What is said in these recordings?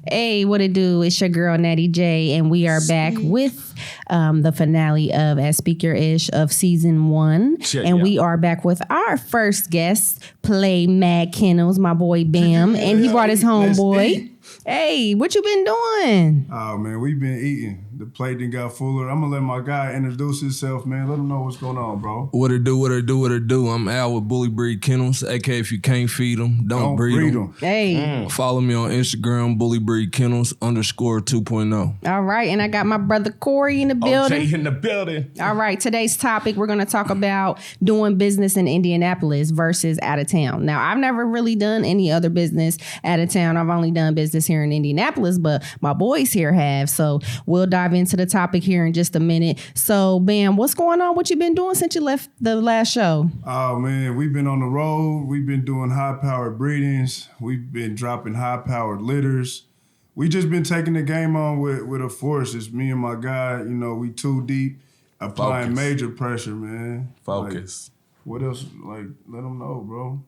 Hey, what it do? It's your girl Natty J, and we are back with the finale of As Speak Your Ish of season 1. We are back with our first guest, Play Mad Kennels, my boy Bam, and he brought his homeboy. Hey, what you been doing? Oh, man, we've been eating. The plate done got fuller. I'm going to let my guy introduce himself, man. Let him know what's going on, bro. What it do? I'm Al with Bully Breed Kennels, aka if you can't feed them, don't breed them. Hey. Follow me on Instagram, Bully Breed Kennels _2.0. All right, and I got my brother Corey in the building. OJ in the building. All right, today's topic, we're going to talk about doing business in Indianapolis versus out of town. Now, I've never really done any other business out of town. I've only done business here in Indianapolis, but my boys here have. So we'll dive into the topic here in just a minute. So, Bam, what's going on? What you been doing since you left the last show? Oh, man, we've been on the road. We've been doing high-powered breedings. We've been dropping high-powered litters. We just been taking the game on with a force. It's me and my guy. You know, we too deep, applying major pressure, man. Focus. Like, what else? Like, let them know, bro.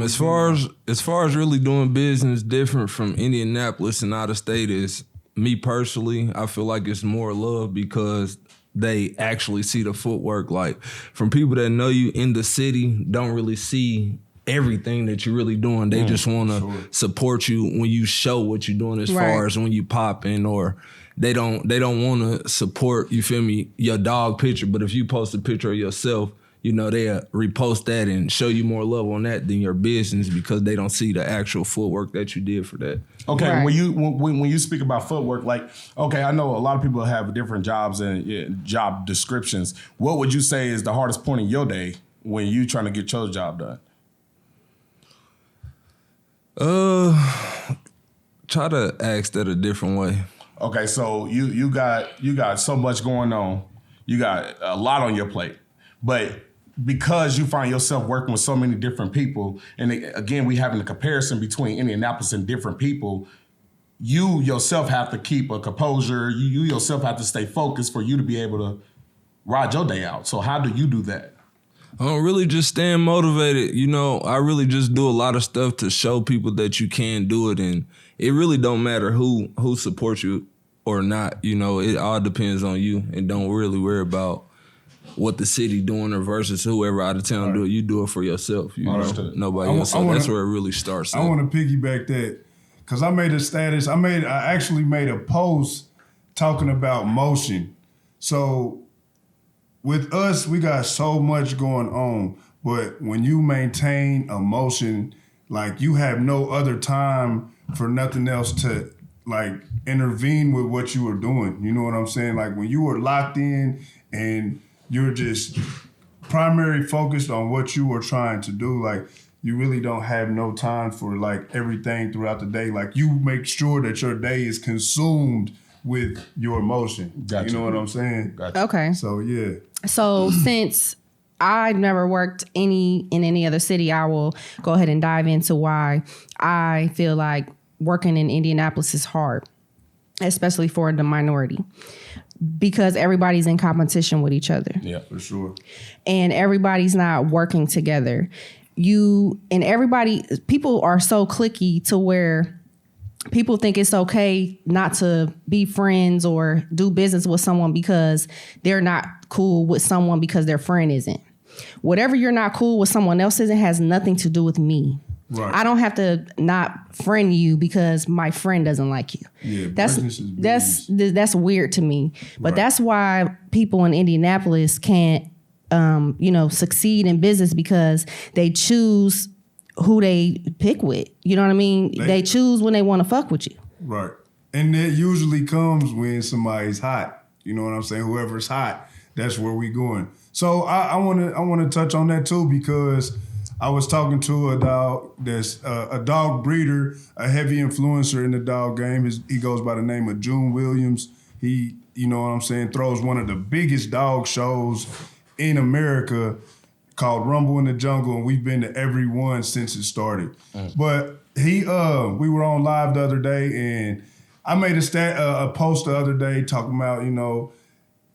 As far as really doing business different from Indianapolis and out of state is, me personally, I feel like it's more love because they actually see the footwork. Like, from people that know you in the city, don't really see everything that you're really doing. They just want to support you when you show what you're doing as far as when you pop in, or they don't want to support, you feel me, your dog picture. But if you post a picture of yourself, you know, they repost that and show you more love on that than your business because they don't see the actual footwork that you did for that. Okay, right. when you speak about footwork, like, okay, I know a lot of people have different jobs and job descriptions. What would you say is the hardest point in your day when you trying to get your job done? Try to ask that a different way. Okay, so you got so much going on. You got a lot on your plate, but because you find yourself working with so many different people, and again, we having a comparison between Indianapolis and different people, you yourself have to keep a composure. You yourself have to stay focused for you to be able to ride your day out. So how do you do that? Really just staying motivated. You know, I really just do a lot of stuff to show people that you can do it, and it really don't matter who supports you or not. You know, it all depends on you, and don't really worry about what the city doing or versus whoever out of town do it. You do it for yourself. You know, nobody else. So that's where it really starts. I want to piggyback that because I made a status. I actually made a post talking about motion. So with us, we got so much going on, but when you maintain a motion, like you have no other time for nothing else to like intervene with what you are doing. You know what I'm saying? Like when you are locked in and you're just primary focused on what you are trying to do. Like, you really don't have no time for, like, everything throughout the day. Like, you make sure that your day is consumed with your emotion. Gotcha. You know what I'm saying? Gotcha. Okay. So, yeah. So, since I've never worked in any other city, I will go ahead and dive into why I feel like working in Indianapolis is hard, especially for the minority. Because everybody's in competition with each other. Yeah, for sure. And everybody's not working together. People are so cliquey to where people think it's okay not to be friends or do business with someone because they're not cool with someone because their friend isn't. Whatever you're not cool with someone else isn't has nothing to do with me. Right. I don't have to not friend you because my friend doesn't like you. Yeah, that's weird to me. But that's why people in Indianapolis can't, succeed in business because they choose who they pick with. You know what I mean? They choose when they want to fuck with you. Right. And that usually comes when somebody's hot. You know what I'm saying? Whoever's hot, that's where we going. So I want to touch on that too because I was talking to a dog that's a dog breeder, a heavy influencer in the dog game. He goes by the name of June Williams. He, you know what I'm saying, throws one of the biggest dog shows in America called Rumble in the Jungle, and we've been to every one since it started. But we were on live the other day, and I made a post the other day talking about,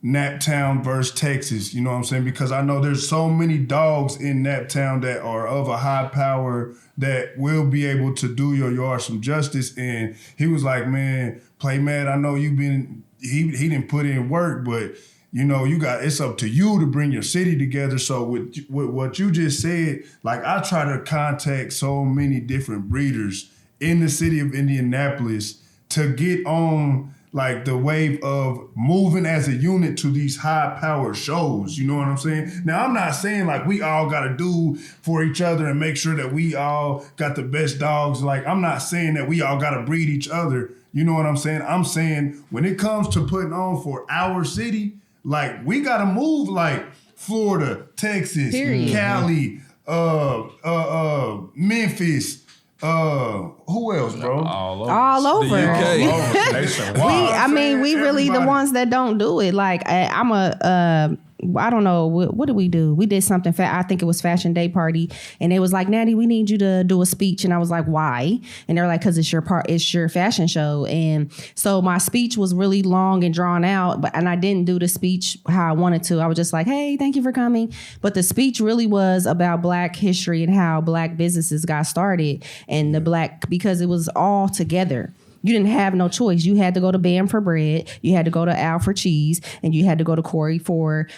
Naptown versus Texas, you know what I'm saying? Because I know there's so many dogs in Naptown that are of a high power that will be able to do your yard some justice. And he was like, man, Play Mad, I know you've been, he didn't put in work, but you know, it's up to you to bring your city together. So with what you just said, like I try to contact so many different breeders in the city of Indianapolis to get on like the wave of moving as a unit to these high power shows. You know what I'm saying? Now, I'm not saying like we all got to do for each other and make sure that we all got the best dogs. Like, I'm not saying that we all got to breed each other. You know what I'm saying? I'm saying when it comes to putting on for our city, like we got to move like Florida, Texas, Period. Cali, Memphis, who else, bro? All over. The UK. We really the Everybody. ones that don't do it. Like I don't know, what did we do? We did something. I think it was Fashion Day party, and it was like, Natty, we need you to do a speech, and I was like, why? And they're like, because it's your fashion show, and so my speech was really long and drawn out, and I didn't do the speech how I wanted to. I was just like, hey, thank you for coming, but the speech really was about Black history and how Black businesses got started, and because it was all together. You didn't have no choice. You had to go to Bam for bread. You had to go to Al for cheese, and you had to go to Corey for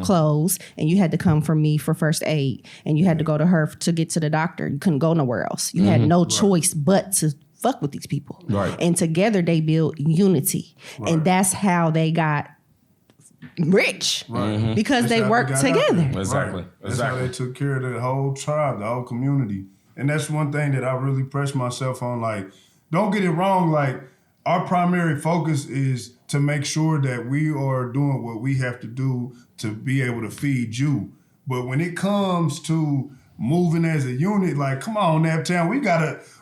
clothes, and you had to come for me for first aid, and you had to go to her to get to the doctor. You couldn't go nowhere else. You had no choice but to fuck with these people. Right. And together they built unity, and that's how they got rich because they worked got out together. there. Exactly. Right. That's how they took care of the whole tribe, the whole community. And that's one thing that I really press myself on. Like, don't get it wrong. Like, our primary focus is to make sure that we are doing what we have to do to be able to feed you. But when it comes to moving as a unit, like, come on, Naptown,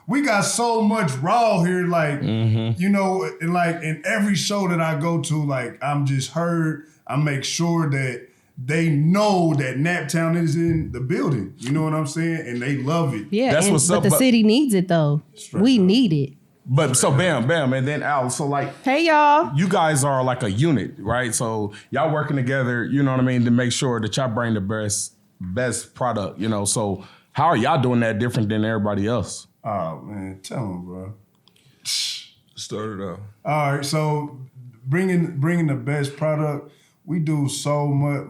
we got so much raw here. Like, you know, like in every show that I go to, like, I'm just heard. I make sure that they know that Naptown is in the building. You know what I'm saying? And they love it. Yeah, That's what's but up, the but- city needs it though. We need it. But so bam, and then Al, so like Hey y'all. you guys are like a unit, right? So y'all working together, you know what I mean, to make sure that y'all bring the best product, you know. So how are y'all doing that different than everybody else? Oh, man, tell them, bro. Started off. All right, so bringing the best product, we do so much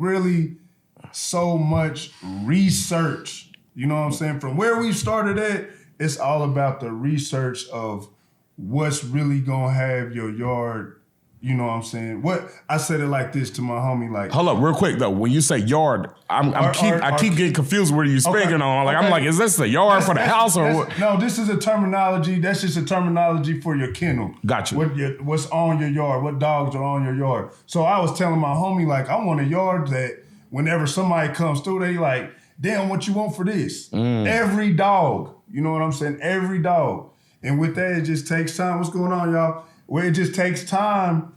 research. You know what I'm saying? From where we started at, it's all about the research of what's really gonna have your yard. You know what I'm saying? What I said it like this to my homie, like, Hold up, real quick though. When you say yard, I keep getting confused where you speaking on. Like, okay. I'm like, is this the yard for the house or what? No, this is a terminology. That's just a terminology for your kennel. Got you. What's on your yard? What dogs are on your yard? So I was telling my homie, like, I want a yard that whenever somebody comes through, they like, damn, what you want for this? Every dog. You know what I'm saying? Every dog. And with that, it just takes time. What's going on, y'all? Well, it just takes time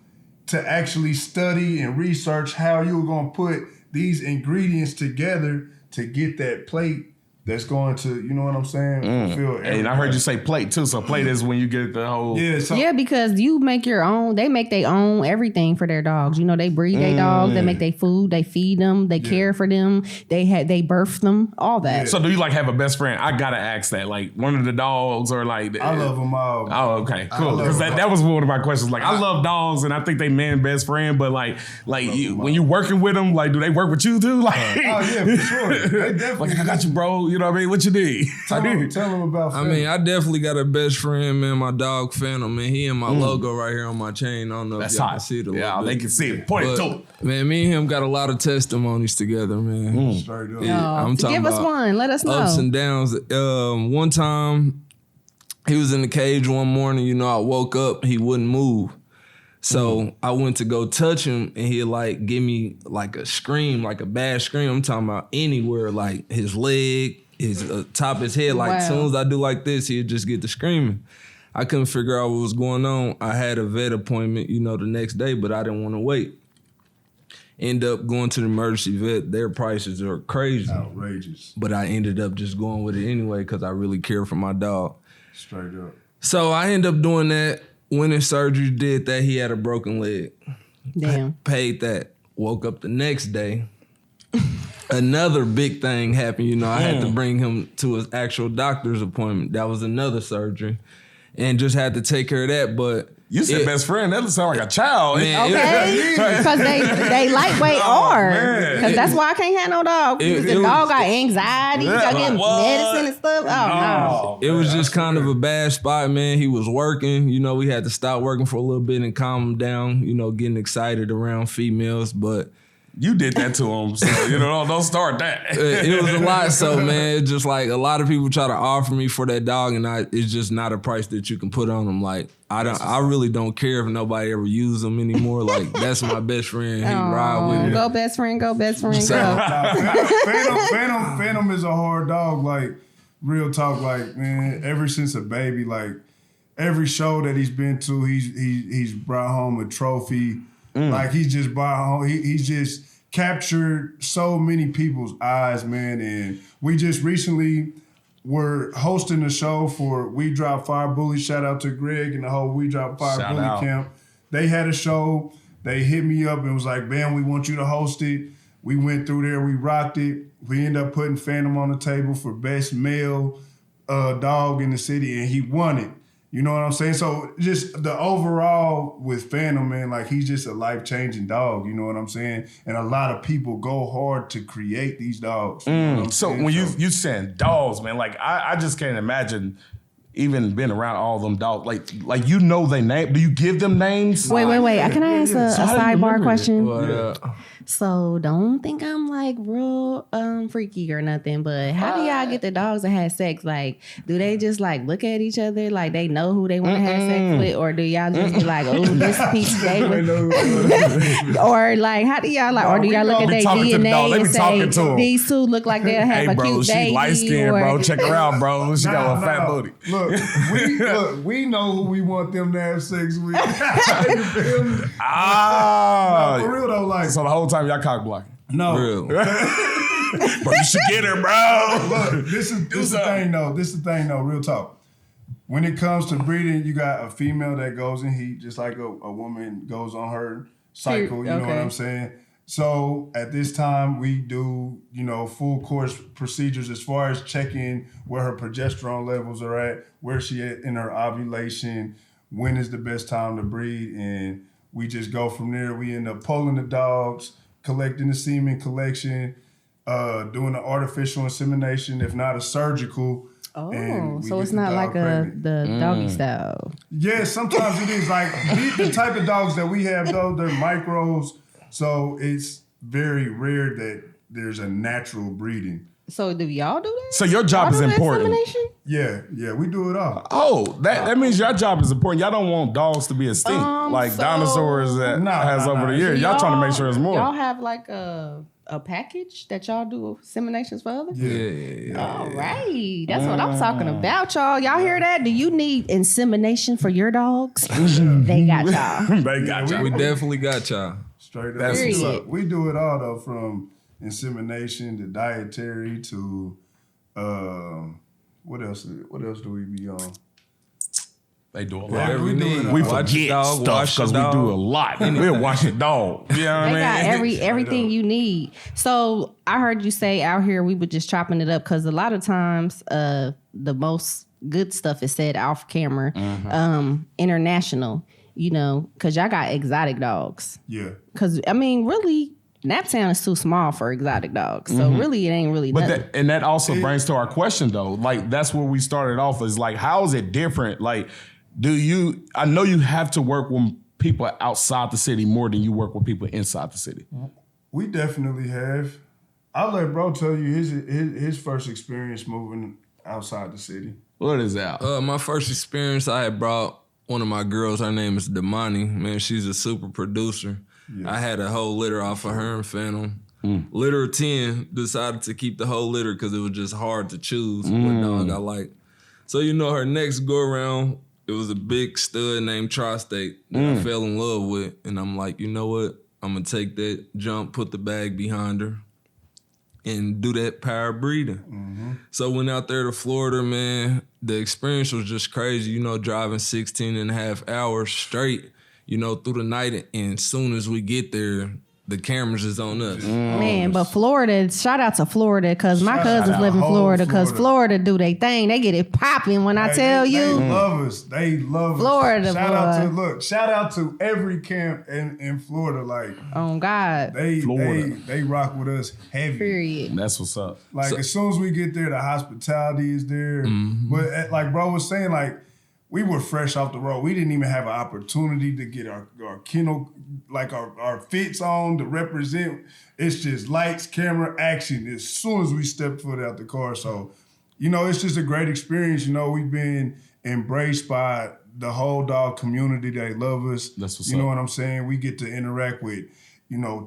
to actually study and research how you're going to put these ingredients together to get that plate that's going to, you know what I'm saying? Fulfill And I heard you say plate too. So plate is when you get the whole. Yeah, so Yeah, because you make your own. They make their own everything for their dogs. You know, they breed their dogs. They make their food. They feed them. They care for them. They birth them. All that. So do you like have a best friend? I gotta ask that. Like one of the dogs or like. I love them all. Oh, okay, cool. love Because them. that was one of my questions. Like, I love dogs, and I think they man best friend. But like you, when you working with them, like, do they work with you too? Like, Oh, yeah, for sure. They definitely. like I got you, bro. You know what I mean? What you need? Tell them about I mean, I definitely got a best friend, man. My dog Phantom, man. He and my logo right here on my chain. I don't know That's if y'all hot. can see it. Yeah, they can see it. Point it to it. Man, me and him got a lot of testimonies together, man. Straight up. Yeah, I'm talking Give us about one. Let us know. ups and downs. One time, he was in the cage one morning. You know, I woke up, he wouldn't move. So I went to go touch him, and he'd like give me like a scream, like a bad scream. I'm talking about anywhere, like his leg, his top of his head. Like as soon as I do like this, he'd just get to screaming. I couldn't figure out what was going on. I had a vet appointment, you know, the next day, but I didn't want to wait. End up going to the emergency vet. Their prices are crazy. Outrageous. But I ended up just going with it anyway because I really care for my dog. Straight up. So I ended up doing that. Went in surgery, did that. He had a broken leg. Damn. Paid that. Woke up the next day. Another big thing happened. You know, I had to bring him to his actual doctor's appointment. That was another surgery. And just had to take care of that. But You said best friend. That doesn't sound like a child. Man, Okay, because they lightweight are. man. Because that's why I can't have no dog. Because the dog got anxiety, you got to get What? medicine and stuff. Oh, no. It was just kind of a bad spot, man. He was working. You know, we had to stop working for a little bit and calm him down, you know, getting excited around females. But You did that to him, so don't start that. it was a lot. So, man, it's just like a lot of people try to offer me for that dog, and it's just not a price that you can put on them. Like, I really don't care if nobody ever uses them anymore. Like, that's my best friend. He ride with me. Go best friend, go best friend, So- go. Phantom is a hard dog. Like, real talk. Like, man, ever since a baby, like every show that he's been to, he's brought home a trophy. Like he's just brought home. He's just captured so many people's eyes, man. And we just recently were hosting a show for We Drop Fire Bully. Shout out to Greg and the whole We Drop Fire Shout Bully out. camp. They had a show. They hit me up and was like, "Man, we want you to host it." We went through there. We rocked it. We ended up putting Phantom on the table for best male dog in the city, and he won it. You know what I'm saying? So just the overall with Phantom, man, like he's just a life-changing dog. You know what I'm saying? And a lot of people go hard to create these dogs. You know what I'm So saying? when you saying dogs, man, like I just can't imagine even being around all them dogs. Like you know they name. Do you give them names? Wait. Can I ask a how do you sidebar remember it? question? But, So don't think I'm like real freaky or nothing, but how do y'all get the dogs to have sex? Like, do they just like look at each other like they know who they want to have sex with, or do y'all just be like, oh, this piece they or like how do y'all like, or do y'all look at be their talking to the dog. DNA They and be talking to say 'em. these two look like they'll have Hey, a bro, cute she baby? light skinned, bro. or- Check her out, bro. She got a fat booty. Look, we know who we want them to have sex with. You feel me? For real though, like So the whole time y'all cock blocking. no. real. Bro, you should get her, bro. Look, this is the thing though. This is the thing though. Real talk. When it comes to breeding, you got a female that goes in heat, just like a woman goes on her cycle. You know what Okay. I'm saying? So at this time, we do full course procedures as far as checking where her progesterone levels are at, where she at in her ovulation, when is the best time to breed, and we just go from there. We end up pulling the dogs, collecting the semen collection, doing the artificial insemination, if not a surgical. and Oh, we so get it's the not dog like pregnant. the doggy style. Yeah, sometimes it is. Like the type of dogs that we have, though, they're micros, so it's very rare that there's a natural breeding. So do y'all do that? So your job Y'all is do the important. insemination? Yeah, we do it all. Oh, that means your job is important. Y'all don't want dogs to be extinct like So- dinosaurs that Nah, has nah, over nah. the years. Y'all trying to make sure there's more. Y'all have like a package that y'all do inseminations for others? Yeah. All right. That's what I'm talking about, y'all. Y'all hear that? Do you need insemination for your dogs? They got y'all. They got y'all. We definitely got y'all. Straight up. That's what's So up. we do it all though, from insemination to dietary to what else? What else do we be on? They do a lot. Whatever we you do need. it. We Watch forget your dog, stuff wash your because we dog. do a lot. We'll watch the dog. You know what They I got mean? everything you need. So I heard you say out here we were just chopping it up because a lot of times the most good stuff is said off camera, international. Because y'all got exotic dogs. Yeah. Because I mean, really, Naptown is too small for exotic dogs. So really, it ain't really. But nothing. that also brings to our question though. Like that's where we started off is like, how is it different? Like, I know you have to work with people outside the city more than you work with people inside the city. We definitely have. I'll let bro tell you his first experience moving outside the city. What is that? My first experience, I had brought one of my girls. Her name is Damani. Man, she's a super producer. I had a whole litter off of her and Phantom. Litter of 10, decided to keep the whole litter because it was just hard to choose what dog I like. So, her next go around, it was a big stud named Tri-State that I fell in love with. And I'm like, you know what? I'm going to take that jump, put the bag behind her, and do that power breeding. So went out there to Florida, man. The experience was just crazy, driving 16 and a half hours straight, through the night. And as soon as we get there, the cameras is on us. Man, but Florida, shout out to Florida, because my cousins out live in whole Florida, because Florida. Florida do they thing. They get it popping when I Hey, tell they you. love us. They love Florida, us. Shout boy. shout out to every camp in Florida. Like Oh, God. Florida. they rock with us heavy. Period. That's what's up. Like as soon as we get there, the hospitality is there. But like bro was saying, like we were fresh off the road. We didn't even have an opportunity to get our kennel, like our fits on to represent. It's just lights, camera, action as soon as we step foot out the car. So, it's just a great experience. We've been embraced by the whole dog community. They love us. That's what's You know up. what I'm saying? We get to interact with,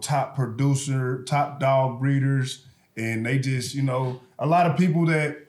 top producer, top dog breeders. And they just, a lot of people that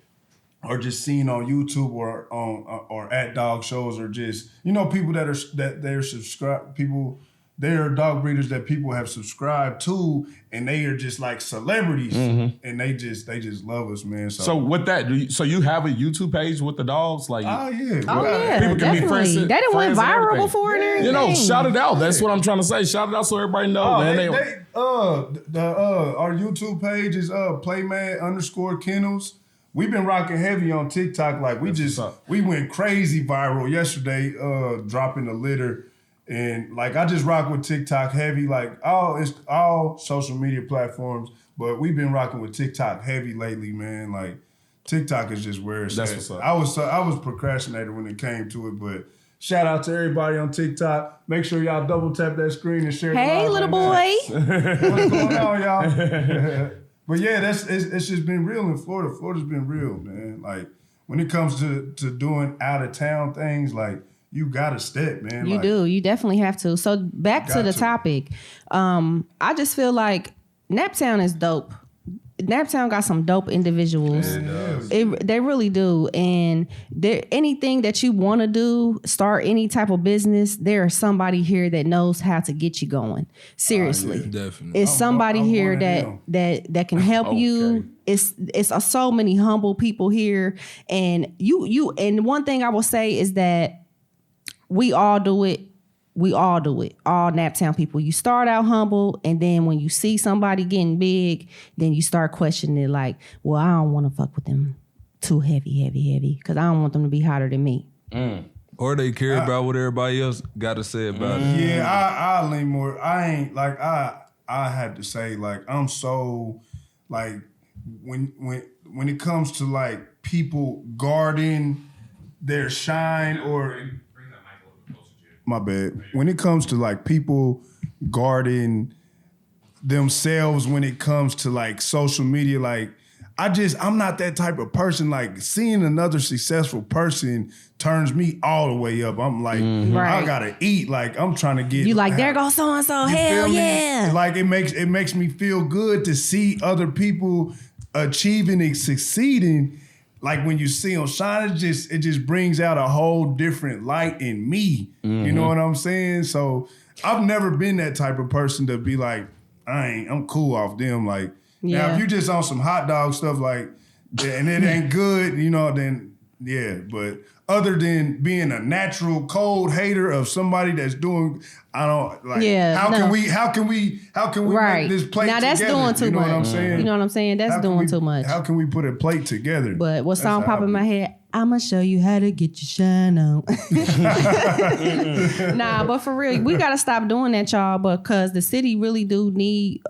are just seen on YouTube or on or at dog shows, or just people they're subscribed, people, they're dog breeders that people have subscribed to, and they are just like celebrities, and they just love us, man. So with that, so you have a YouTube page with the dogs, like Oh yeah, Oh, yeah, people can be definitely. friends. They done went friends and viral everything. before and everything. Shout it out. That's what I'm trying to say. Shout it out so everybody knows, man. Our YouTube page is Playman_Kennels. We've been rocking heavy on TikTok. Like what's up. we went crazy viral yesterday, dropping a litter. And like I just rock with TikTok heavy, like all social media platforms. But we've been rocking with TikTok heavy lately, man. Like TikTok is just where it's That's at. what's up. I was procrastinating when it came to it, but shout out to everybody on TikTok. Make sure y'all double tap that screen and share. Hey, the little live boy. right now. What's going on, y'all? But yeah, it's just been real in Florida. Florida's been real, man. Like when it comes to doing out of town things, like you gotta step, man. You Like, do. You definitely have to. So back to Got the to. topic. I just feel like Naptown is dope. Naptown got some dope individuals. They really do. And anything that you want to do, start any type of business, there is somebody here that knows how to get you going. Seriously. Definitely. It's somebody I'm here one of that can help you. It's so many humble people here. And and one thing I will say is that we all do it. We all do it. All Naptown people. You start out humble, and then when you see somebody getting big, then you start questioning it like, well, I don't want to fuck with them too heavy, because I don't want them to be hotter than me. Or they care about what everybody else got to say about it. Yeah, I lean more. I ain't like I had to say like I'm so like when it comes to like people guarding their shine or. My bad. When it comes to like people guarding themselves, when it comes to like social media, like I'm not that type of person. Like seeing another successful person turns me all the way up. I'm like, I Right. gotta eat. Like I'm trying to get. You like, there goes so and so. You Hell feel me? yeah. Like it makes me feel good to see other people achieving and succeeding. Like when you see them shine, it just brings out a whole different light in me. You know what I'm saying? So I've never been that type of person to be like, I'm cool off them. Like now Yeah. if you just on some hot dog stuff like and it ain't good, then yeah. But other than being a natural cold hater of somebody that's doing, I don't like. Yeah, how no. can we Right. make this plate Now that's together? doing too you know much. what I'm saying? You know what I'm saying? That's How can doing we- too much. How can we put a plate together? But what That's song how pop in I my head? I'ma show you how to get your shine on. Nah, but for real, we gotta stop doing that, y'all. Because the city really do need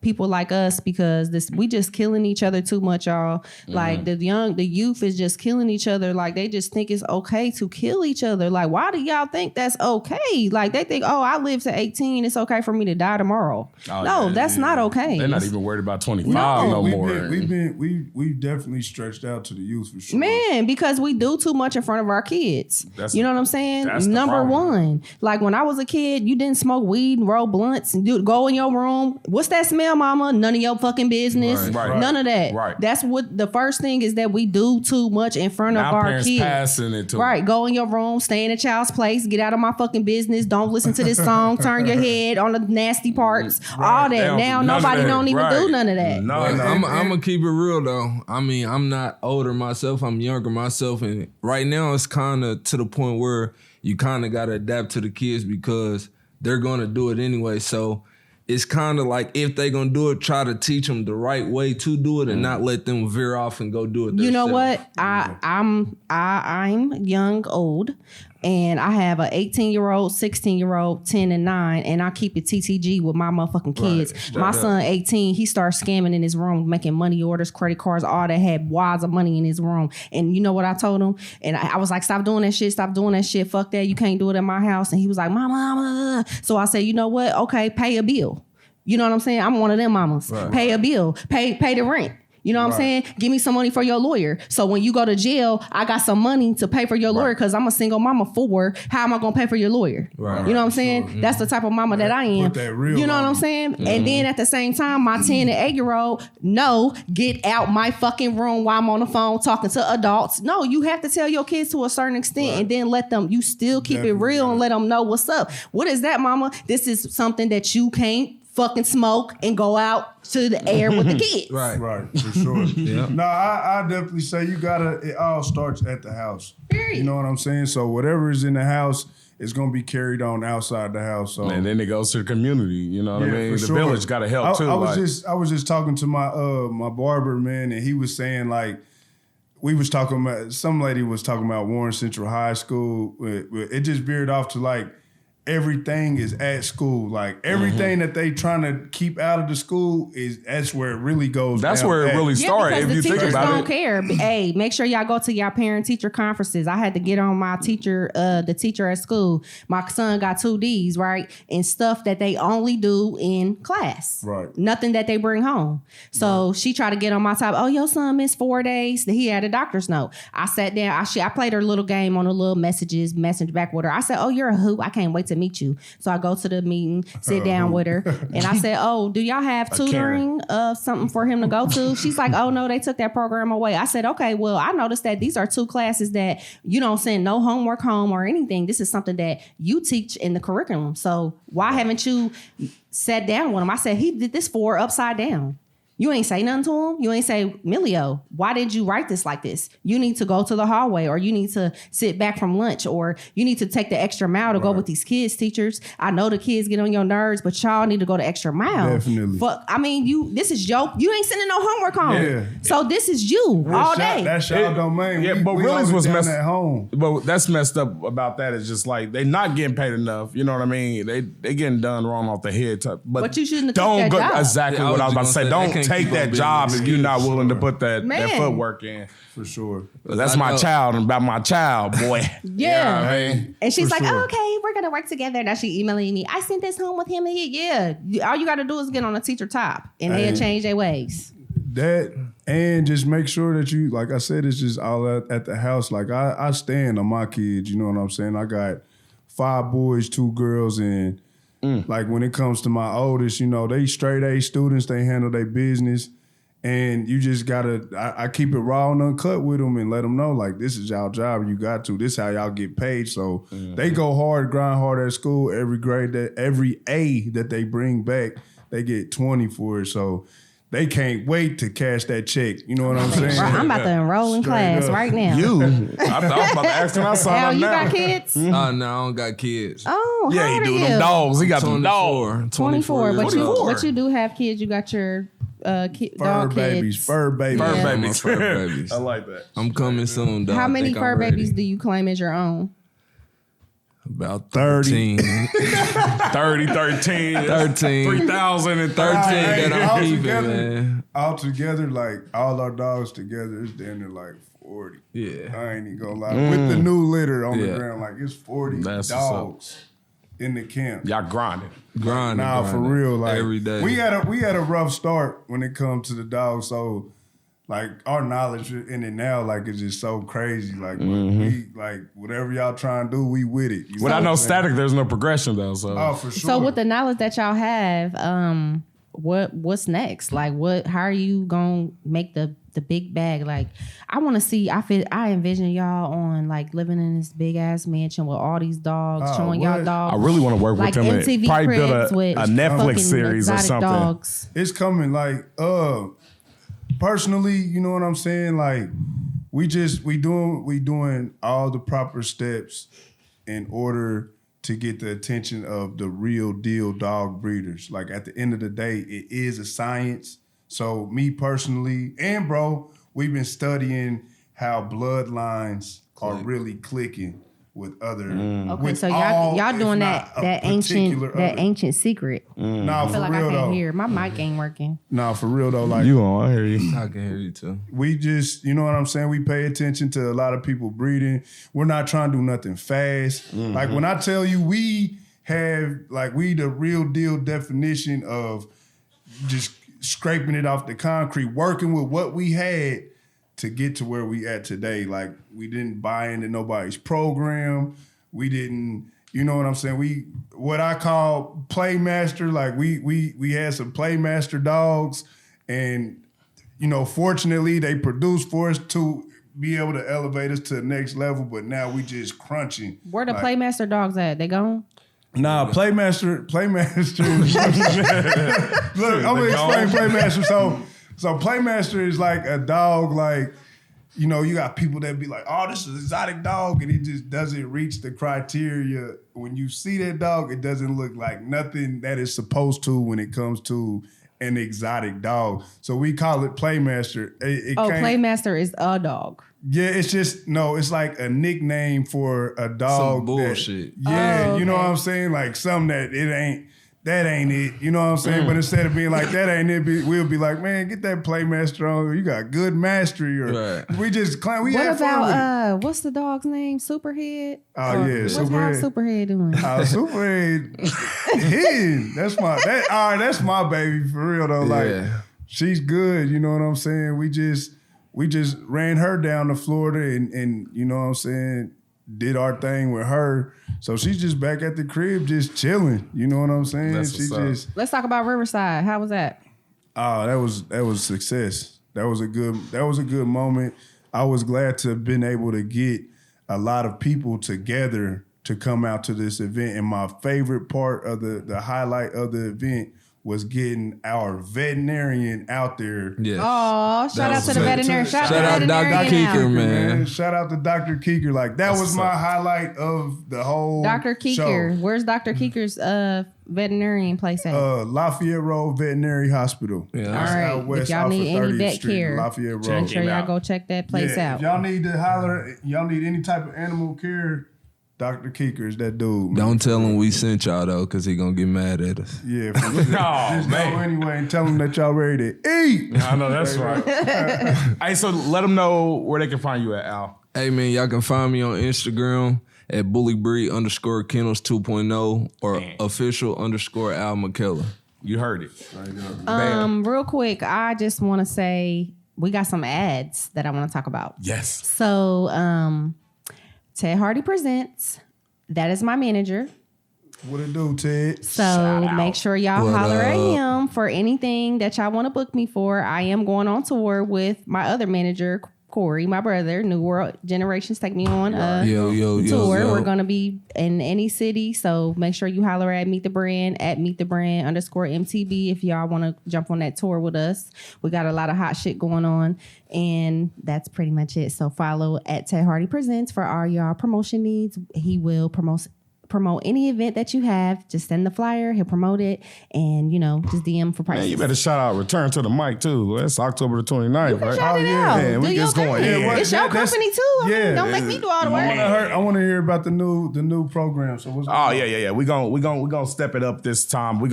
people like us, because we just killing each other too much, y'all. Like the youth is just killing each other. Like they just think it's okay to kill each other. Like why do y'all think that's okay? Like they think, oh, I live to 18, it's okay for me to die tomorrow. No, that's not okay. They're not even worried about 25 No. no we've more. we've definitely stretched out to the youth for sure. Man, because we do too much in front of our kids. That's- You know what I'm saying? that's the Number problem. one. Like when I was a kid, you didn't smoke weed and roll blunts and go in your room. What's that smell, mama? None of your fucking business. Right. None of that. Right. That's what the first thing is, that we do too much in front Now of our parents kids. passing it to Right. Go in your room, stay in a child's place, get out of my fucking business. Don't listen to this song. Turn your head on the nasty parts. All They that. don't Now do none of nobody that. don't even do Right. none of that. No, But no. I'm gonna keep it real though. I mean, I'm not older myself. I'm younger myself, and right now it's kind of to the point where you kind of got to adapt to the kids because they're going to do it anyway. So it's kind of like if they're going to do it, try to teach them the right way to do it and not let them veer off and go do it You know themselves. what? I'm young, old, and I have a 18-year-old, 16-year-old, 10 and 9, and I keep it TTG with my motherfucking kids. My son, 18, he starts scamming in his room, making money orders, credit cards, all that, had wads of money in his room. And you know what I told him? And I was like, stop doing that shit, fuck that, you can't do it in my house. And he was like, mama. So I said, you know what? Okay, pay a bill. You know what I'm saying? I'm one of them mamas. Right. Pay a bill, pay the rent. You know what I'm saying? Give me some money for your lawyer. So when you go to jail, I got some money to pay for your lawyer because I'm a single mama for. How am I going to pay for your lawyer? Right. You know what I'm saying? Mm-hmm. That's the type of mama that I am. That real you know mama. what I'm saying? Mm-hmm. And then at the same time, my 10 and 8-year-old, no, get out my fucking room while I'm on the phone talking to adults. No, you have to tell your kids to a certain extent and then let them, you still keep it real and let them know what's up. What is that, mama? This is something that you can't fucking smoke and go out to the air with the kids. Right, for sure. No, I definitely say it all starts at the house. Period. You know what I'm saying? So whatever is in the house is going to be carried on outside the house. So and then it goes to the community. You know what I mean? The village got to help too. I was just talking to my my barber, man, and he was saying like, we was talking about, some lady was talking about Warren Central High School. It just veered off to like, everything is at school. Like everything that they trying to keep out of the school that's where it really goes. That's where it really started. Because if the you teachers think about don't it. care. Hey, make sure y'all go to y'all parent teacher conferences. I had to get on my teacher, the teacher at school. My son got 2 Ds, right? And stuff that they only do in class. Right. Nothing that they bring home. So she tried to get on my top. Oh, your son missed 4 days. He had a doctor's note. I sat down. I played her little game on the little message back with her. I said, oh, you're a hoop. I can't wait to meet you. So I go to the meeting, sit down with her, and I said, oh, do y'all have tutoring something for him to go to? She's like, oh, no, they took that program away. I said, okay, well, I noticed that these are 2 classes that you don't send no homework home or anything. This is something that you teach in the curriculum. So why haven't you sat down with him? I said, he did this 4 upside down. You ain't say nothing to him. You ain't say, Milio, why did you write this like this? You need to go to the hallway, or you need to sit back from lunch, or you need to take the extra mile to go with these kids, teachers. I know the kids get on your nerves, but y'all need to go the extra mile. Definitely. This is you ain't sending no homework home. Yeah. So this is you all day. That's y'all domain. Yeah, but really what's messed at home. But that's messed up about that is just like they not getting paid enough. You know what I mean? They getting done wrong off the head. But you shouldn't have don't took go that job. exactly what I was about to say. Don't take that job if you're not willing to put that footwork in. For sure. That's my child and about my child, boy. Yeah. You know what I mean? And she's like, oh, okay, we're going to work together. Now she emailing me. I sent this home with him. And yeah. All you got to do is get on a teacher top and they'll change their ways. That, and just make sure that you, like I said, it's just all at the house. Like I stand on my kids, you know what I'm saying? I got 5 boys, 2 girls, and like when it comes to my oldest, you know, they straight A students, they handle their business. And you just gotta, I keep it raw and uncut with them and let them know, like, this is y'all job. You got to. This is how y'all get paid. So they go hard, grind hard at school. Every grade, every A that they bring back, they get 20 for it. So they can't wait to cash that check. You know what I'm saying? I'm about to enroll in class right now. I thought I was about to ask when I saw Al, them you now. got kids? No, I don't got kids. Oh, Yeah, how he old do are them you? dogs. He got them dogs. 24, but years old. you do have kids. You got your Fur dog babies, kids. fur babies. Fur Yeah, babies. my fur babies. I like that. I'm coming soon, dog. How I many think fur I'm ready. babies do you claim as your own? About 30. 13. 30, 13. 13. 3,013. 13 that I'm keeping, together, man. all together, like all our dogs together, it's down to like 40. Yeah. I ain't even gonna lie. With the new litter on the Yeah. ground, like it's 40 That's what's dogs in the camp. Y'all grinding. Grinding. Nah, for grinding. real. Like every day. we had a rough start when it comes to the dogs. So like our knowledge in it now, like it's just so crazy. Like we like whatever y'all trying to do, we with it. You When I know what I'm saying? static, there's no progression though. So Oh, for sure. So with the knowledge that y'all have, what's next? Like how are you gonna make the big bag? Like I want to see. I envision y'all on like living in this big ass mansion with all these dogs, Oh, showing what? y'all dogs. I really want to work like with him. MTV Probably Cribs build with a Netflix fucking series or exotic something. dogs. It's coming. Like personally, you know what I'm saying? Like we doing all the proper steps in order to get the attention of the real deal dog breeders. Like at the end of the day, it is a science. So me personally, and bro, we've been studying how bloodlines are really clicking with other. Okay, with so all, y'all doing if not a that particular other. ancient secret. Nah, I for feel like real I can't though. hear. My mic ain't working. Nah, for real though. Like You on? I hear you. I can hear you too. we just, you know what I'm saying? We pay attention to a lot of people breeding. We're not trying to do nothing fast. Like when I tell you we the real deal definition of just scraping it off the concrete, working with what we had to get to where we at today. Like we didn't buy into nobody's program. We didn't, you know what I'm saying? What I call playmaster, like we had some playmaster dogs, and you know, fortunately they produced for us to be able to elevate us to the next level, but now we just crunching. Where the Like, Playmaster dogs at? They gone? Nah, Playmaster. Look, I'm gonna explain Playmaster. So Playmaster is like a dog, like, you know, you got people that be like, oh, this is an exotic dog, and it just doesn't reach the criteria. When you see that dog, it doesn't look like nothing that is supposed to when it comes to an exotic dog. So we call it Playmaster. Playmaster is a dog. Yeah, it's just it's like a nickname for a dog. Some bullshit. You know what I'm saying? Like something that ain't it. You know what I'm saying? But instead of being like that ain't it, we'll be like, man, get that Playmaster on. You got good mastery, or Right. we just claim we What had fun with it. about what's the dog's name? Superhead? Oh yeah, How's Superhead. Superhead doing? Superhead hidden. That's my baby for real though. Like Yeah. she's good. You know what I'm saying? We just ran her down to Florida and you know what I'm saying, did our thing with her. So she's just back at the crib just chilling. You know what I'm saying? That's She what's up. just Let's talk about Riverside. How was that? that was success. That was a good moment. I was glad to have been able to get a lot of people together to come out to this event. And my favorite part of the highlight of the event was getting our veterinarian out there. Yeah. Oh, shout out was to the sick. veterinarian. Shout out the Dr. veterinarian Keeker, out. man. Shout out to Dr. Keeker. Like that was what's my up. highlight of the whole Dr. Keeker. show. Where's Dr. Keeker's veterinarian place at? Lafayette Road Veterinary Hospital. Yeah. All That's right. out west If y'all off of need any 30th vet Street, care, Lafayette Road. make sure him y'all out. go check that place Yeah, out. if y'all need to holler, y'all need any type of animal care, Dr. Keeker is that dude. Man. Don't tell him we sent y'all though, cause he gonna get mad at us. Yeah, for sure. Just go man. anyway and tell them that y'all ready to eat. I know that's right. Hey, so let them know where they can find you at, Al. Hey man, y'all can find me on Instagram at bullybreed_kennels 2.0 or official_Al McKellar. You heard it. Real quick, I just want to say we got some ads that I want to talk about. Yes. So, Ted Hardy Presents. That is my manager. What it do, Ted? So make sure y'all What holler at up? him for anything that y'all want to book me for. I am going on tour with my other manager, Corey, my brother. New World Generations take me on Yo. tour. We're going to be in any city. So make sure you holler at Meet the Brand at @MeetTheBrand_MTB if y'all want to jump on that tour with us. We got a lot of hot shit going on. And that's pretty much it. So follow at Ted Hardy Presents for all y'all promotion needs. He will promote any event that you have. Just send the flyer. He'll promote it. And, just DM for prices. Man, you better shout out Return to the Mic too. That's October the 29th, right? Shout it yeah. out. Man, we Do your just going thing. in. It's your That's- company too. I mean, yeah. don't make me do all the work. I want to hear about the new program. So what's Oh yeah. We gonna step it up this time. We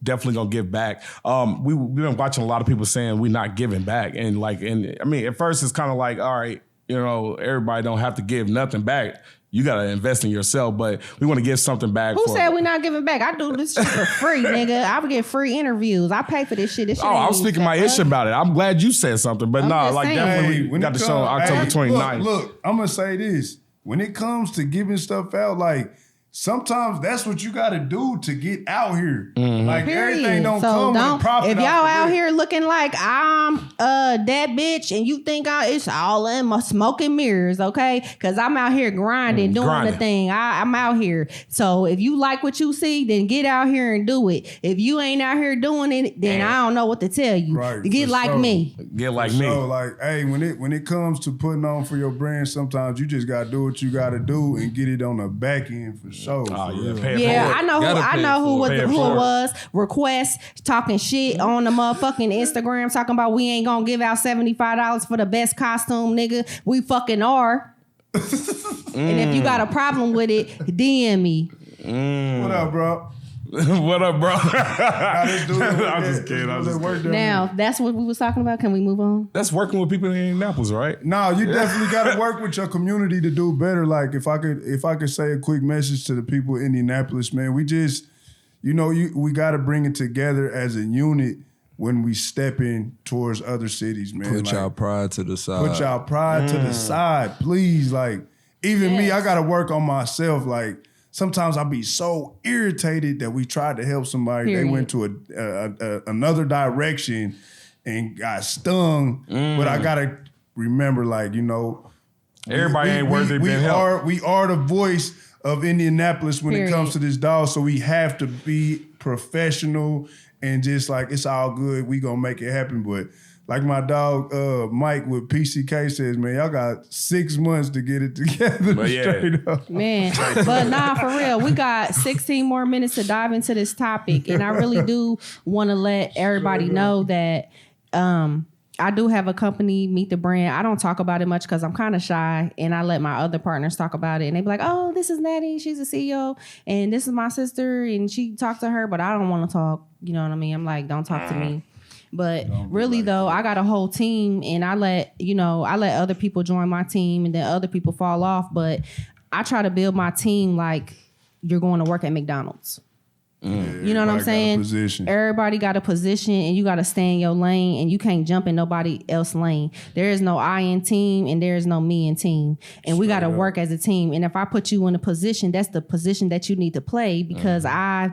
definitely gonna give back. We've been watching a lot of people saying we're not giving back, and I mean, at first it's kind of like, all right, everybody don't have to give nothing back. You gotta invest in yourself, but we want to give something back. Who said we not giving back? I do this shit for free, nigga. I would get free interviews. I pay for this shit. This shit. Oh, I was ain't speaking my even issue about it. I'm glad you said something, but just saying. definitely we when got it the show on comes- October 29th. Look, I'm gonna say this. When it comes to giving stuff out, like sometimes that's what you got to do to get out here. Like Period. everything don't So come with profit. if off y'all the out rip. here looking like I'm that bitch and you think it's all in my smoke and mirrors, okay? Because I'm out here grinding, doing grinding. the thing. I'm out here. So if you like what you see, then get out here and do it. If you ain't out here doing it, then I don't know what to tell you. Right, Get for like sure. me. Get like So me. like, hey, when it comes to putting on for your brand, sometimes you just gotta do what you gotta do and get it on the back end for sure. Oh, for yeah. real. Pay it Yeah, forward. I know Gotta I pay know it who forward. was Pay it who it forward. was. Request talking shit on the motherfucking Instagram, talking about we ain't gonna give out $75 for the best costume, nigga. We fucking are. And if you got a problem with it, DM me. What up, bro? What up, bro? How this dude that work I'm just at- kidding. I'm this just dude that work down Now that's what we was talking about. Can we move on? That's working with people in Indianapolis, right? No, you definitely got to work with your community to do better. Like if I could say a quick message to the people in Indianapolis, man, we just, we got to bring it together as a unit when we step in towards other cities, man. Put Like, y'all pride to the side. put y'all pride to the side, please. Like even me, Yes. I got to work on myself. Like sometimes I be so irritated that we tried to help somebody, Period. they went to another direction and got stung. But I gotta remember, like Everybody ain't worthy of being helped. We are the voice of Indianapolis when Period. it comes to this dog. So we have to be professional and just like it's all good. We gonna make it happen. But like my dog Mike with PCK says, man, y'all got 6 months to get it together. But yeah. Straight up. Man, but nah, for real, we got 16 more minutes to dive into this topic, and I really do want to let everybody know that I do have a company, Meet the Brand. I don't talk about it much because I'm kind of shy, and I let my other partners talk about it, and they be like, "Oh, this is Natty, she's a CEO, and this is my sister, and she talked to her," but I don't want to talk. You know what I mean? I'm like, don't talk to me. But really though, I got a whole team and I let other people join my team and then other people fall off. But I try to build my team like you're going to work at McDonald's. You know what I'm Everybody got a saying? position. Everybody got a position and you got to stay in your lane and you can't jump in nobody else's lane. There is no I in team and there is no me in team. And we got to work as a team. And if I put you in a position, that's the position that you need to play because I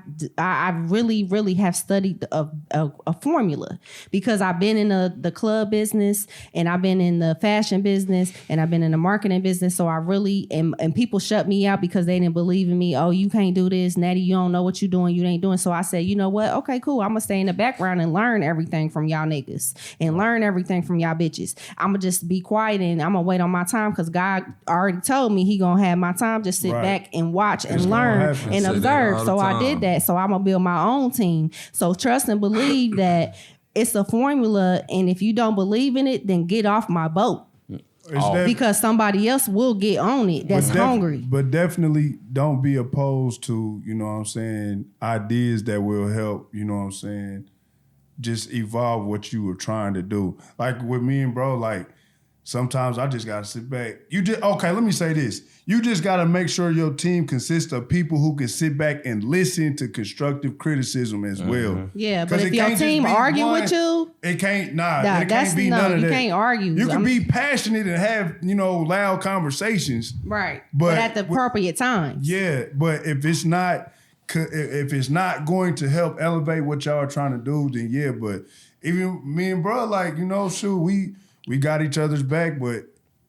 really, really have studied a formula because I've been in the club business and I've been in the fashion business and I've been in the marketing business. So I really, and people shut me out because they didn't believe in me. Oh, you can't do this, Natty, you don't know what you're doing. You ain't doing. So I said, you know what? Okay, cool. I'm gonna stay in the background and learn everything from y'all niggas and learn everything from y'all bitches. I'm gonna just be quiet and I'm gonna wait on my time because God already told me he gonna have my time. Just sit Right. back and watch and gonna learn happen. and Say that observe. all the So I time. did that. So I'm gonna build my own team. So trust and believe that it's a formula. And if you don't believe in it, then get off my boat It's that- because somebody else will get on it that's hungry. But definitely don't be opposed to, you know what I'm saying, ideas that will help, you know what I'm saying, just evolve what you were trying to do. Like with me and bro, like sometimes I just gotta sit back. Okay, let me say this. You just gotta make sure your team consists of people who can sit back and listen to constructive criticism as well. Yeah, but 'Cause if it your can't just team be argue one- with you, it can't, Nah, it that's- can't be no, none of you that. can't argue. You can I'm- be passionate and have, loud conversations. right? But- But at the appropriate times. Yeah, but if it's not going to help elevate what y'all are trying to do, then yeah. But even me and bro, like shoot, we got each other's back. But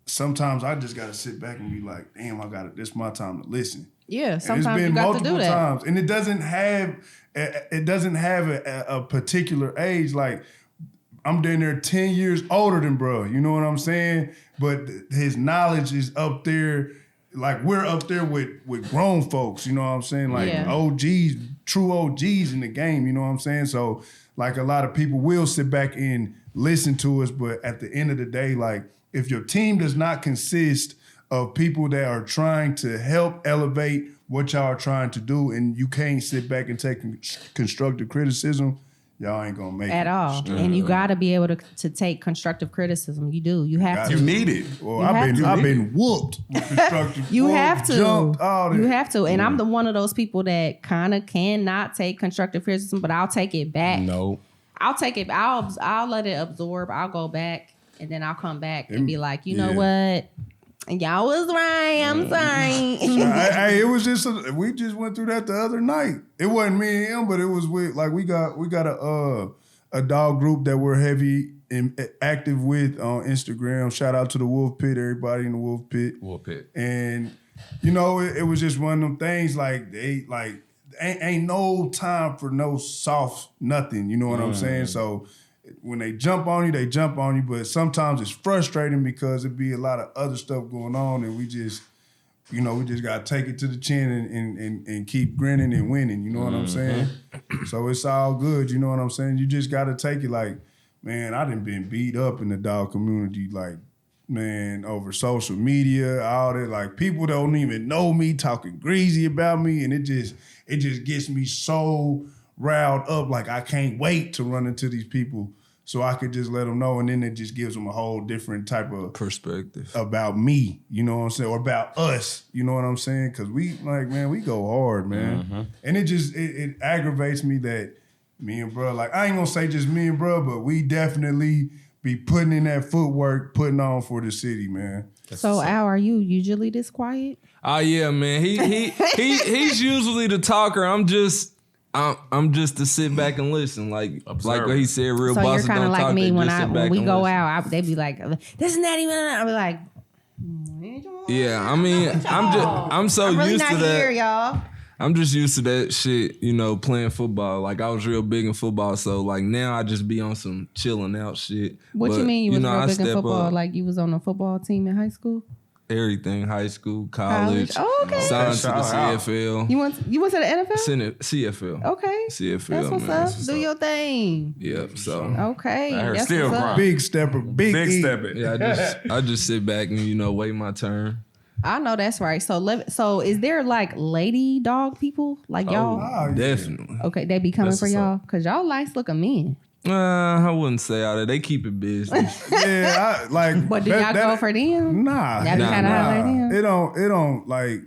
sometimes I just gotta sit back and be like, damn, this is my time to listen. Yeah, And sometimes you got to do that. times, and it doesn't have a particular age. Like I'm down there 10 years older than bro. You know what I'm saying? But his knowledge is up there. Like we're up there with grown folks. You know what I'm saying? Like Yeah. OGs, true OGs in the game. You know what I'm saying? So like a lot of people will sit back and listen to us, but at the end of the day, like if your team does not consist of people that are trying to help elevate what y'all are trying to do, and you can't sit back and take constructive criticism, y'all ain't gonna make At it. all. And you got to be able to take constructive criticism. You do. You have to. You need it. Well, You have to. I've been whooped with constructive. You whooped, have to. Jumped, all that. You have to. And I'm the one of those people that kind of cannot take constructive criticism, but I'll take it back. No. I'll take it. I'll let it absorb. I'll go back and then I'll come back and be like, you know Yeah. what? Y'all was right. I'm sorry. Hey, it was just we just went through that the other night. It wasn't me and him, but it was with like we got a dog group that we're heavy and active with on Instagram. Shout out to the Wolf Pit, everybody in the Wolf Pit. Wolf Pit. And you know, it was just one of them things like they like ain't no time for no soft nothing. You know what I'm saying? So when they jump on you, they jump on you. But sometimes it's frustrating because it be a lot of other stuff going on, and we just gotta take it to the chin and keep grinning and winning. You know what I'm saying? So it's all good. You know what I'm saying? You just gotta take it like, man, I done been beat up in the dog community, like, man, over social media, all that. Like, people don't even know me talking greasy about me, and it just gets me so riled up. Like, I can't wait to run into these people so I could just let them know, and then it just gives them a whole different type of perspective about me, you know what I'm saying, or about us, you know what I'm saying? Because we, like, man, we go hard, man. And it aggravates me that me and bro, like, I ain't gonna say just me and bro, but we definitely be putting in that footwork, putting on for the city, man. So, Al, are you usually this quiet? Oh yeah, man. He's usually the talker. I'm just to sit back and listen. Like what he said, real So bosses you're kind don't of like talk. me They when just sit back we and go listen. out. They be like, "This is not even." I be like, Yeah, I mean, I'm so "I'm really used not to that. here, y'all." I'm just used to that shit, you know, playing football. Like, I was real big in football, so like now I just be on some chilling out shit. What you But, mean you was know, real I big in step football? up Like you was on a football team in high school? everything, high school, college, Oh, okay. signed to the Shout out. CFL. You went to the NFL? CFL. Okay. CFL, That's what's man. up. Do your thing. Yep, so. Okay. I heard That's still what's up. grind. Big stepper, big E. step it. Yeah, I just sit back and, you know, wait my turn. I know that's right. So is there like lady dog people like y'all? Oh, yeah. Definitely. Okay, they be coming That's for what's y'all because y'all nice looking men. I wouldn't say all that. They keep it business. Yeah, I like. But do y'all go for them? Nah, Y'all be Nah, kind of nah. high like them. It don't like.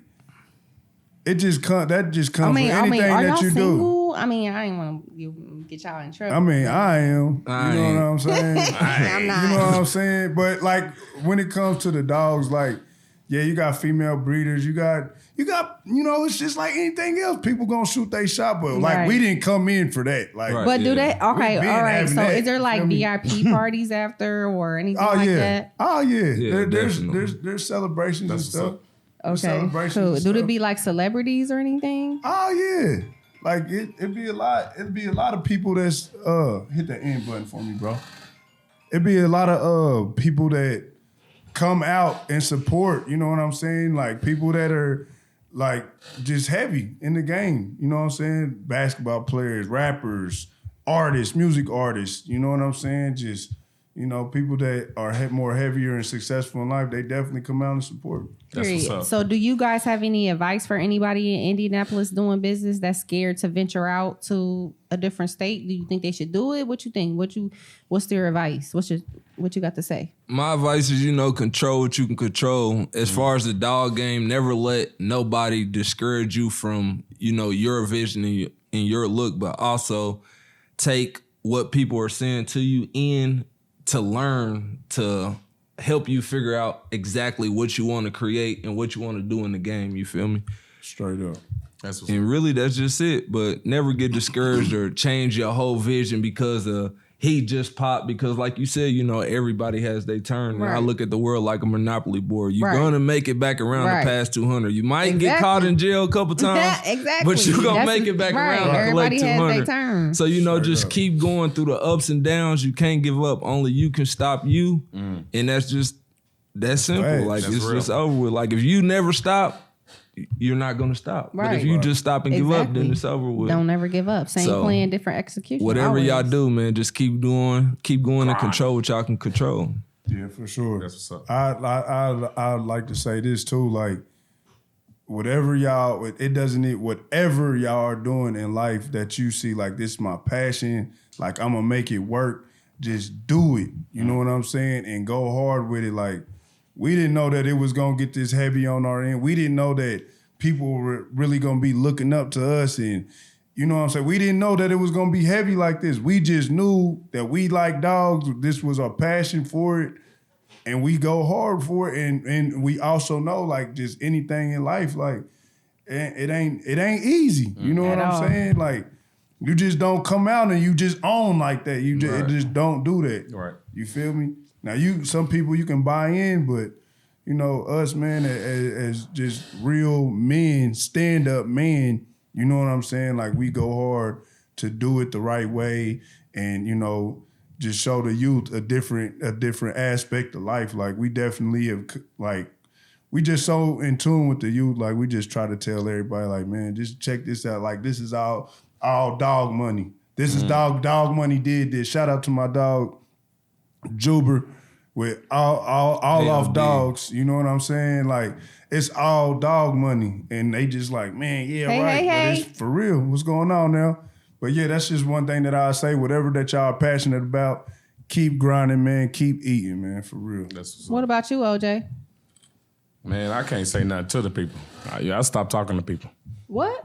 It just comes. That just comes with I anything mean, are that y'all you do. single? I mean, I ain't want to get y'all in trouble. I mean, I am. I You know ain't. what I'm saying? I'm not. You know what I'm saying? But like when it comes to the dogs, like, yeah, you got female breeders. You got. You know, it's just like anything else. People gonna shoot their shot, but like Right. we didn't come in for that. Like, Right. But do they? Okay, We been all right. having So that, is there you like feel me? VIP parties after or anything oh like yeah, that? oh yeah. Yeah, There's definitely. celebrations and That's what's stuff. up. Okay, celebrations cool. and Do it stuff. be like celebrities or anything? Oh yeah. Like it'd be a lot of people that's hit the end button for me, bro. It'd be a lot of people that come out and support, you know what I'm saying? Like people that are like just heavy in the game, you know what I'm saying? Basketball players, rappers, artists, music artists, you know what I'm saying? Just, you know, people that are more heavier and successful in life, they definitely come out and support. That's what's up. So do you guys have any advice for anybody in Indianapolis doing business that's scared to venture out to a different state? Do you think they should do it? What you think? What's their advice? What you got to say? My advice is, you know, control what you can control. As far as the dog game, never let nobody discourage you from, you know, your vision and your look, but also take what people are saying to you in to learn to help you figure out exactly what you want to create and what you want to do in the game. You feel me? Straight up. That's what's And really, that's just it. But never get discouraged or change your whole vision because he just popped. Because like you said, you know, everybody has their turn. And I Right. look at the world like a Monopoly board. You're Right. going to make it back around Right. the past 200. You might get Exactly. caught in jail a couple times. Exactly. But you're going to That's- make it back right. around and Everybody collect has 200. their turn. So, you know, Straight just up. keep going through the ups and downs. You can't give up. Only you can stop you. And that's just, that's simple. facts. Like, That's it's real. just over with. Like, if you never stop, you're not going to stop. But Right. if you just stop and give up, Exactly. then it's over with. Don't ever give up. Same So, plan, different execution. Whatever always. y'all do, man, just keep going and Grind. control what y'all can control. Yeah, for sure. That's what's up. I'd like to say this too, like whatever y'all are doing in life that you see, like this is my passion, like I'm gonna make it work, just do it. You know what I'm saying? And go hard with it. Like we didn't know that it was gonna get this heavy on our end. We didn't know that people were really gonna be looking up to us, and you know what I'm saying? We didn't know that it was gonna be heavy like this. We just knew that we like dogs. This was our passion for it. and we go hard for it, and we also know like just anything in life, like it ain't easy. You know what At all. I'm saying? Like you just don't come out and you just own like that. You just don't do that. Right. You feel me? Now some people you can buy in, but you know us, man, as just real men, stand up men. You know what I'm saying? Like we go hard to do it the right way, and you know, just show the youth a different aspect of life. Like we definitely have, like we just so in tune with the youth. Like we just try to tell everybody, like, man, just check this out. Like this is all dog money. This is dog money did this. Shout out to my dog Juber with all off ALD. dogs. You know what I'm saying? Like it's all dog money, and they just like, man, yeah, Hey, right. hey, But it's for real. What's going on now? But yeah, that's just one thing that I say. Whatever that y'all are passionate about, keep grinding, man. Keep eating, man. For real. That's what's up. What about you, OJ? Man, I can't say nothing to the people. I stopped talking to people. What?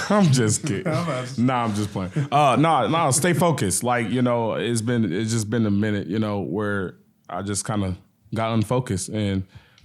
I'm just kidding. Nah, I'm just playing. No, stay focused. Like, you know, it's just been a minute, you know, where I just kind of got unfocused and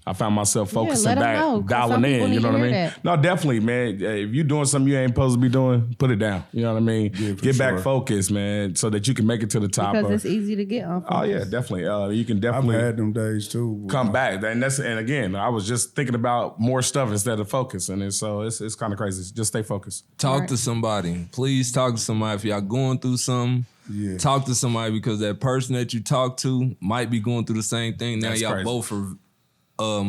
I found myself focusing let 'em back, know, 'cause dialing some people in. need You know to what I hear mean? that. No, definitely, man. If you're doing something you ain't supposed to be doing, put it down. You know what I mean? Yeah, for Get back sure. focused, man, so that you can make it to the top. Because it's easy to get on. Oh yeah, definitely. You can I've definitely had them days too. come back. And again, I was just thinking about more stuff instead of focusing. And so it's kind of crazy. Just stay focused. Talk Right. to somebody. Please talk to somebody. If y'all going through something, Yeah. talk to somebody because that person that you talk to might be going through the same thing. Now That's y'all crazy. both are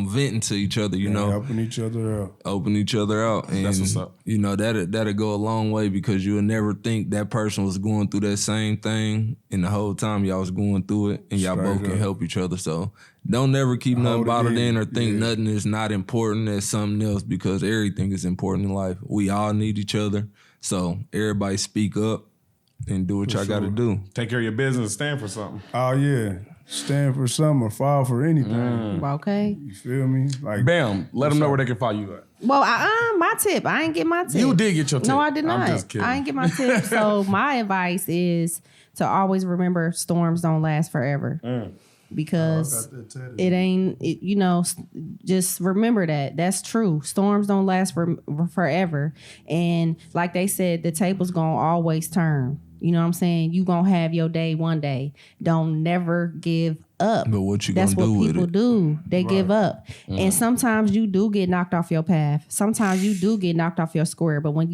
venting to each other, you know, helping each other out. open each other out. And, That's what's up. you know, that'll go a long way because you'll never think that person was going through that same thing and the whole time y'all was going through it and y'all Straight both can up. help each other. So don't never keep nothing Hold it bottled in or think yeah. nothing is not important as something else because everything is important in life. We all need each other. So everybody speak up and do what y'all got to do. Take care of your business. Stand for something. Oh yeah. Stand for something or fall for anything. Okay. You feel me? Like Bam. Let them know where they can follow you at. Well, my tip. I ain't get my tip. You did get your tip. No, I did not. I'm just kidding. I ain't get my tip. So my advice is to always remember storms don't last forever. Because it ain't, you know, just remember that. That's true. Storms don't last forever. And like they said, the table's going to always turn. You know what I'm saying? You going to have your day one day. Don't never give up. But what you That's gonna what do with people it? do. They give up. And sometimes you do get knocked off your path. Sometimes you do get knocked off your square. But when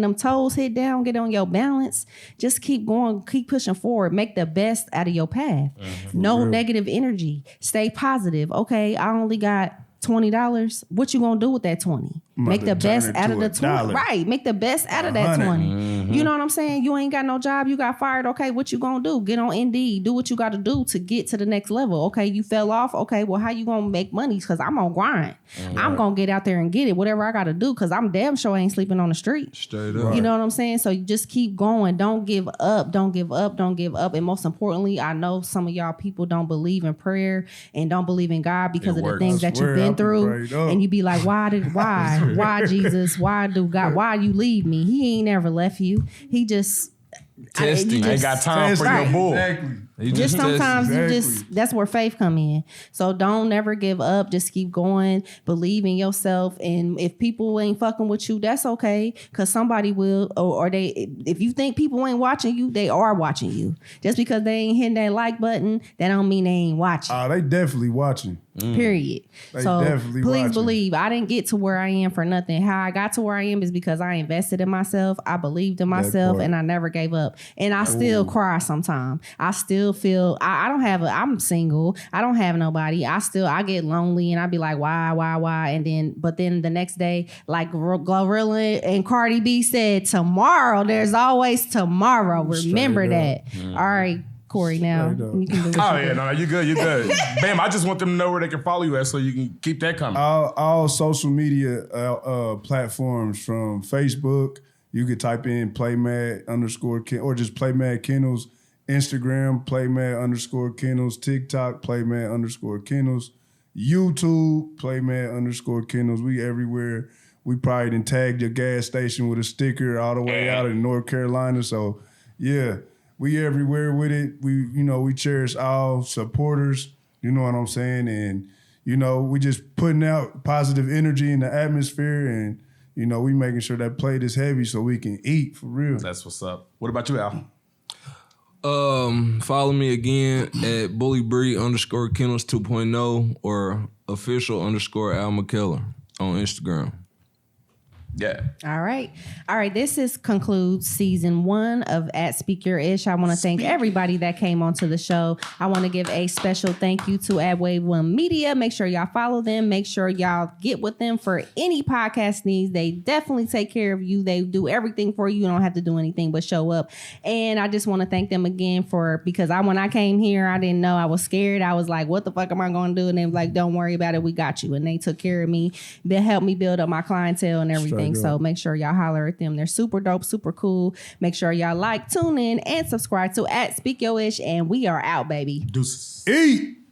them toes hit down, get on your balance, just keep going, keep pushing forward. Make the best out of your path. No negative energy. Stay positive. Okay, I only got $20. What you gonna do with that 20? Make the to turn best it out to of the 20. $1. Right. Make the best out of that 20. You know what I'm saying? You ain't got no job. You got fired. Okay, what you gonna do? Get on Indeed. Do what you got to do to get to the next level. Okay, you fell off. Okay, well, how you gonna make money? Because I'm gonna grind. I'm gonna get out there and get it. Whatever I got to do. Because I'm damn sure I ain't sleeping on the street. Straight up. You know what I'm saying? So you just keep going. Don't give up. Don't give up. Don't give up. And most importantly, I know some of y'all people don't believe in prayer and don't believe in God because of the works. things I that you've swear, been I've been through. prayed up. And you be like, why Jesus? Why do God? Why you leave me? He ain't never left you. He just Testing. you Ain't got time for Right. your bull. Exactly. He just testing. sometimes you Exactly. just that's where faith come in. So don't never give up. Just keep going. Believe in yourself. And if people ain't fucking with you, that's okay. Cause somebody will, or they. If you think people ain't watching you, they are watching you. Just because they ain't hitting that like button, that don't mean they ain't watching. They definitely watching. Period. They So definitely please watching. believe I didn't get to where I am for nothing. How I got to where I am is because I invested in myself. I believed in myself part. and I never gave up. And I still cry sometimes. I still feel I don't have I'm single. I don't have nobody. I get lonely and I be like, why? And but then the next day, like Glorilla and Cardi B said, tomorrow, there's always tomorrow. Remember up. that. All right, Corey, now Straight up. you can do what Oh you yeah, do. no, you good, you good. Bam, I just want them to know where they can follow you at so you can keep that coming. All social media platforms from Facebook. You could type in playmad_ or just playmad kennels. Instagram playmad_ kennels. TikTok playmad_ kennels. YouTube playmad_ kennels. We everywhere. We probably done tagged your gas station with a sticker all the way out in North Carolina. So yeah, we everywhere with it. We cherish all supporters. You know what I'm saying? And, we just putting out positive energy in the atmosphere, and, we making sure that plate is heavy so we can eat for real. That's what's up. What about you, Al? Follow me again at bullybree_Kennels 2.0 or official_Al McKellar on Instagram. Yeah. All right. This concludes season 1 of At Speak Your Ish. I want to thank everybody that came onto the show. I want to give a special thank you to AdWave One Media. Make sure y'all follow them. Make sure y'all get with them for any podcast needs. They definitely take care of you. They do everything for you. You don't have to do anything but show up. And I just want to thank them again because when I came here, I didn't know. I was scared. I was like, what the fuck am I going to do? And they were like, don't worry about it. We got you. And they took care of me. They helped me build up my clientele and everything. So make sure y'all holler at them. They're super dope, super cool. Make sure y'all like, tune in, and subscribe to At Speak Your Ish. And we are out, baby. Deuces. Eat!